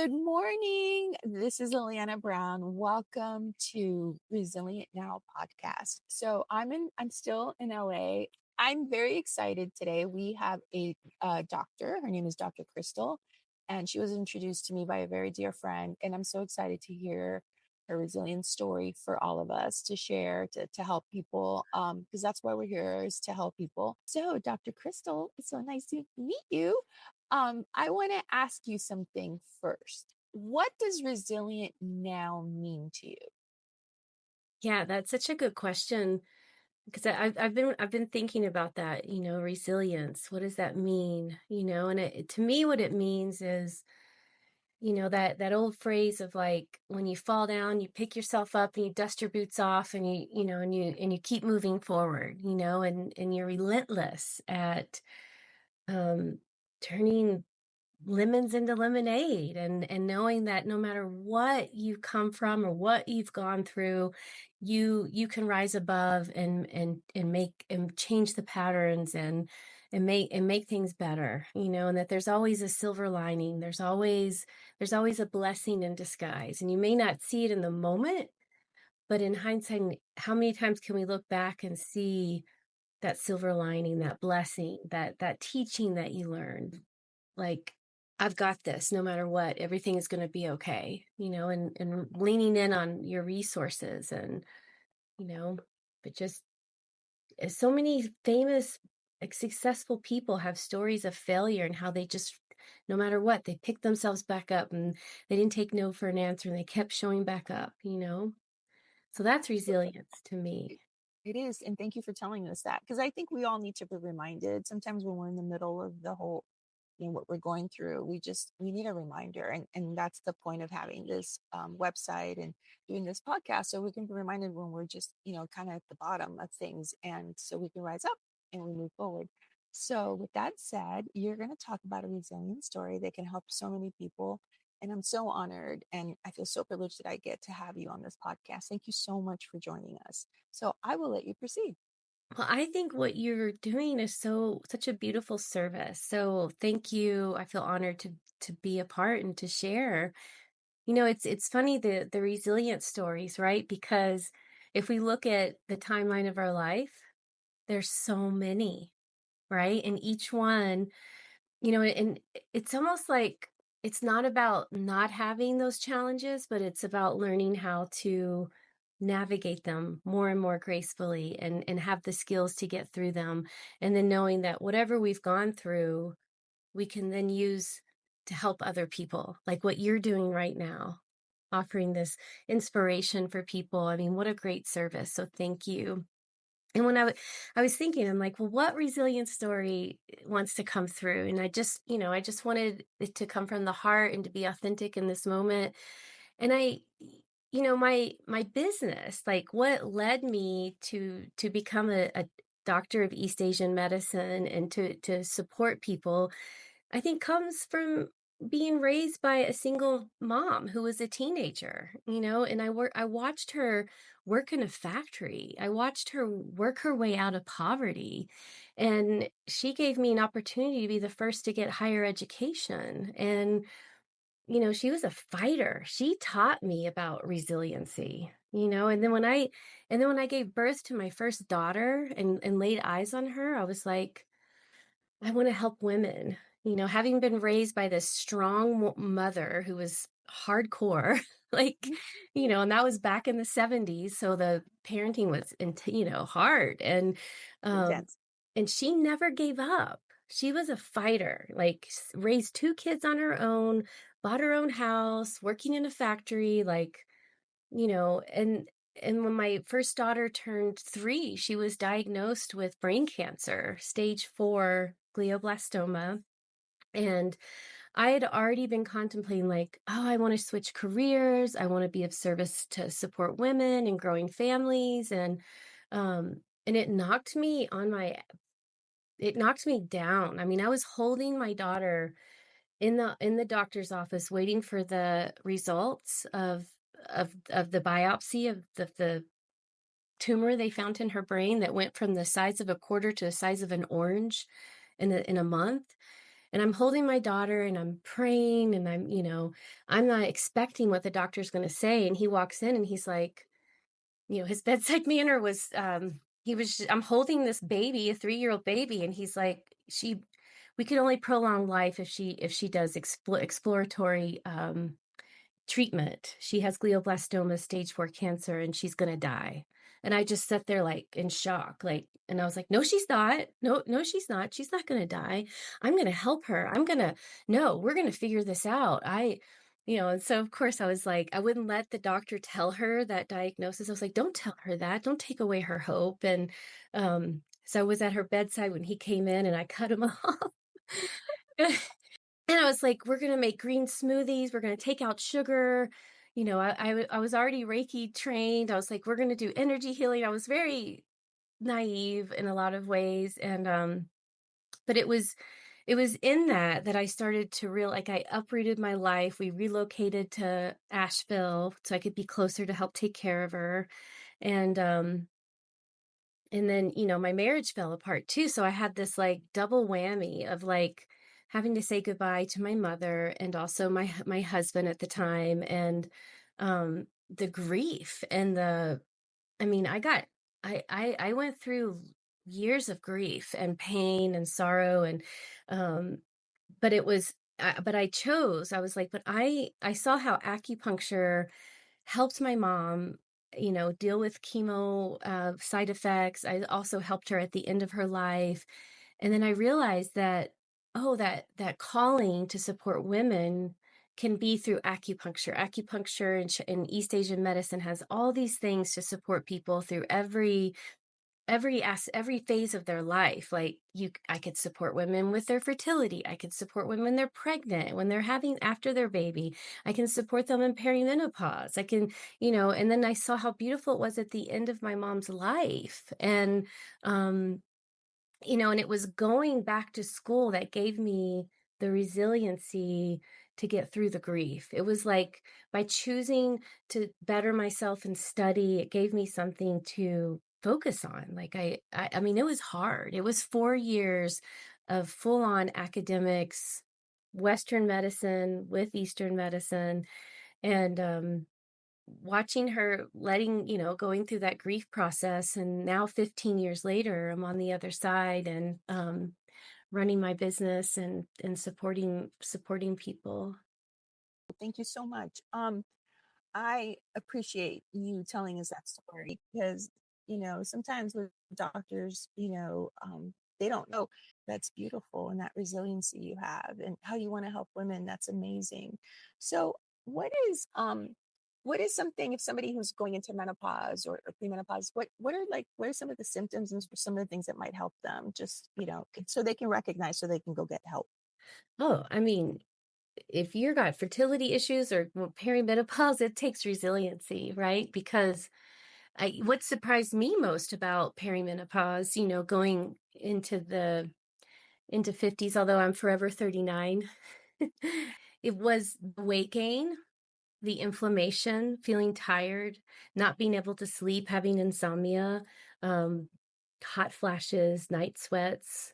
Good morning. This is Ileana Brown. Welcome to Resilient Now podcast. I'm still in LA. I'm very excited today. We have a doctor. Her name is Dr. Krystal, and she was introduced to me by a very dear friend. And I'm so excited to hear her resilience story for all of us to share to help people. Because that's why we're here, is to help people. So, Dr. Krystal, it's so nice to meet you. I want to ask you something first. What does resilient now mean to you? Yeah, that's such a good question because I've been thinking about that, resilience. What does that mean? And to me what it means is, that old phrase of like when you fall down, you pick yourself up and you dust your boots off and you keep moving forward, and you're relentless at um turning lemons into lemonade and knowing that no matter what you come from or what you've gone through, you can rise above and make and change the patterns and make things better, and that there's always a silver lining. There's always a blessing in disguise, and you may not see it in the moment, but in hindsight, how many times can we look back and see that silver lining, that blessing, that teaching that you learned? Like, I've got this no matter what, everything is going to be okay, and leaning in on your resources and, you know, but just so many famous, like, successful people have stories of failure and how they just, no matter what, they picked themselves back up and they didn't take no for an answer and they kept showing back up. So that's resilience to me. It it is. And thank you for telling us that. Because I think we all need to be reminded sometimes when we're in the middle of the whole, what we're going through, we need a reminder. And that's the point of having this website and doing this podcast. So we can be reminded when we're just, kind of at the bottom of things. And so we can rise up and we move forward. So with that said, you're going to talk about a resilient story that can help so many people. And I'm so honored and I feel so privileged that I get to have you on this podcast. Thank you so much for joining us. So I will let you proceed. Well, I think what you're doing is such a beautiful service. So thank you. I feel honored to be a part and to share. It's funny, the resilient stories, right? Because if we look at the timeline of our life, there's so many, right? And each one, and it's almost like it's not about not having those challenges, but it's about learning how to navigate them more and more gracefully and have the skills to get through them. And then knowing that whatever we've gone through, we can then use to help other people, like what you're doing right now, offering this inspiration for people. I mean, what a great service. So thank you. And when I was thinking, I'm like, well, what resilient story wants to come through? And I just wanted it to come from the heart and to be authentic in this moment. And my business, like what led me to become a doctor of East Asian medicine and to support people, I think comes from being raised by a single mom who was a teenager, and I watched her work in a factory. I watched her work her way out of poverty. And she gave me an opportunity to be the first to get higher education. And, she was a fighter. She taught me about resiliency. And then when I gave birth to my first daughter and laid eyes on her, I was like, I want to help women. Having been raised by this strong mother who was hardcore, like, and that was back in the 70s. So the parenting was, hard. Um, Intense. and she never gave up. She was a fighter, like raised two kids on her own, bought her own house, working in a factory, like, and when my first daughter turned 3, she was diagnosed with brain cancer, stage 4 glioblastoma. And I had already been contemplating, like, oh, I want to switch careers. I want to be of service to support women and growing families. And it knocked me down. I mean, I was holding my daughter in the doctor's office waiting for the results of the biopsy of the tumor they found in her brain that went from the size of a quarter to the size of an orange in a month. And I'm holding my daughter and I'm praying and I'm not expecting what the doctor's going to say. And he walks in and he's like, his bedside manner was, I'm holding this baby, a 3-year-old baby. And he's like, we could only prolong life if she does exploratory, treatment. She has glioblastoma, stage 4 cancer, and she's gonna die. And I just sat there like in shock, like, and I was like, no, she's not. No, no, she's not. She's not gonna die. I'm gonna help her. No, we're gonna figure this out. And so of course I was like, I wouldn't let the doctor tell her that diagnosis. I was like, don't tell her that. Don't take away her hope. And so I was at her bedside when he came in and I cut him off. And I was like, "We're gonna make green smoothies, we're gonna take out sugar." I was already Reiki trained. I was like, "We're gonna do energy healing." I was very naive in a lot of ways, and, but it was in that I started to like, I uprooted my life. We relocated to Asheville so I could be closer to help take care of her, and, and then, my marriage fell apart too. So I had this like double whammy of like having to say goodbye to my mother and also my husband at the time, and the grief and I mean, I went through years of grief and pain and sorrow, and um but but I was like, but I saw how acupuncture helped my mom, deal with chemo side effects. I also helped her at the end of her life. And then I realized that, oh, that calling to support women can be through acupuncture. Acupuncture in East Asian medicine has all these things to support people through every phase of their life. Like, I could support women with their fertility. I could support women when they're pregnant, when they're having after their baby. I can support them in perimenopause. I can, and then I saw how beautiful it was at the end of my mom's life. And and it was going back to school that gave me the resiliency to get through the grief. It was like, by choosing to better myself and study, it gave me something to focus on. Like, I mean, it was hard. It was 4 years of full on academics, Western medicine with Eastern medicine, and watching her going through that grief process. And now 15 years later, I'm on the other side, and running my business and supporting people. Thank you so much. I appreciate you telling us that story because, sometimes with doctors, they don't know. That's beautiful, and that resiliency you have and how you want to help women. That's amazing. So, what is what is something if somebody who's going into menopause or premenopause, what are some of the symptoms and some of the things that might help them just, so they can recognize so they can go get help? Oh, I mean, if you've got fertility issues or perimenopause, it takes resiliency, right? Because what surprised me most about perimenopause, going into 50s, although I'm forever 39, it was the weight gain, the inflammation, feeling tired, not being able to sleep, having insomnia, um, hot flashes, night sweats,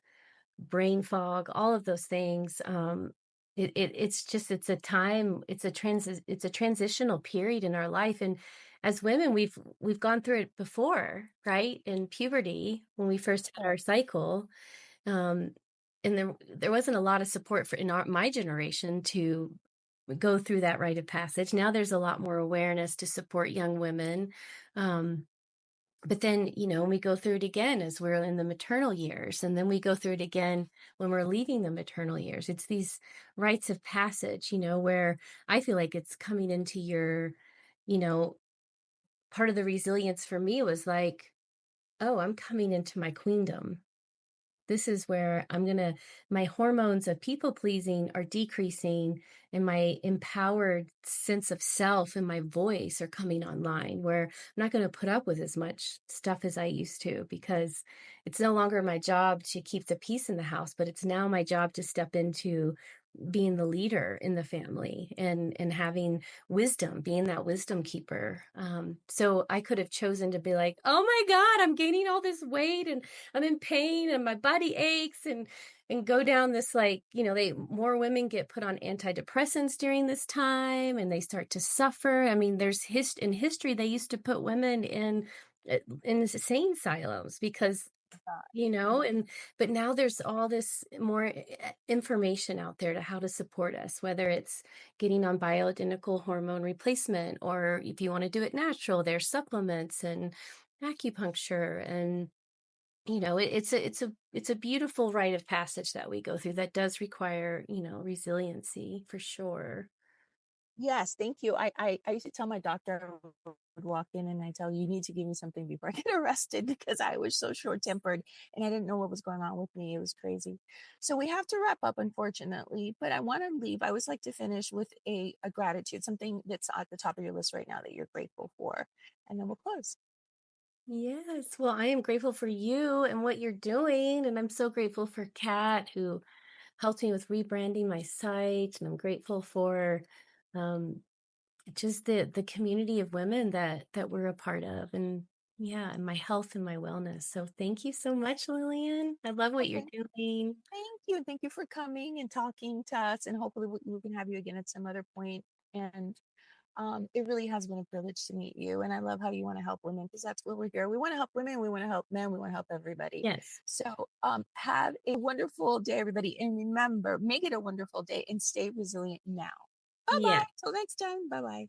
brain fog, all of those things. It's just, it's a transitional period in our life. And as women, we've gone through it before, right? In puberty, when we first had our cycle. Um, and there wasn't a lot of support for my generation to go through that rite of passage. Now there's a lot more awareness to support young women. Um, but then, we go through it again as we're in the maternal years, and then we go through it again when we're leaving the maternal years. It's these rites of passage, where I feel like it's coming into you know, part of the resilience for me was like, oh, I'm coming into my queendom. This is where my hormones of people pleasing are decreasing, and my empowered sense of self and my voice are coming online, where I'm not going to put up with as much stuff as I used to, because it's no longer my job to keep the peace in the house, but it's now my job to step into being the leader in the family and having wisdom, being that wisdom keeper. So I could have chosen to be like, oh my God, I'm gaining all this weight and I'm in pain and my body aches and go down this, like, they more women get put on antidepressants during this time and they start to suffer. I mean, in history they used to put women in insane asylums because God. and but now there's all this more information out there to how to support us, whether it's getting on bioidentical hormone replacement, or if you want to do it natural, there's supplements and acupuncture. And it's a beautiful rite of passage that we go through that does require, resiliency for sure. Yes, thank you. I used to tell my doctor I would walk in and I tell you need to give me something before I get arrested because I was so short tempered and I didn't know what was going on with me. It was crazy. So we have to wrap up, unfortunately, but I want to leave. I always like to finish with a gratitude, something that's at the top of your list right now that you're grateful for. And then we'll close. Yes, well, I am grateful for you and what you're doing, and I'm so grateful for Kat, who helped me with rebranding my site, and I'm grateful for um, just the community of women that we're a part of, and yeah, and my health and my wellness. So thank you so much, Lillian. I love what you're Okay. doing. Thank you. Thank you for coming and talking to us. And hopefully we can have you again at some other point. And it really has been a privilege to meet you. And I love how you want to help women because that's what we're here. We want to help women, we want to help men, we want to help everybody. Yes. So have a wonderful day, everybody. And remember, make it a wonderful day and stay resilient now. Bye bye. Yeah. Till next time. Bye bye.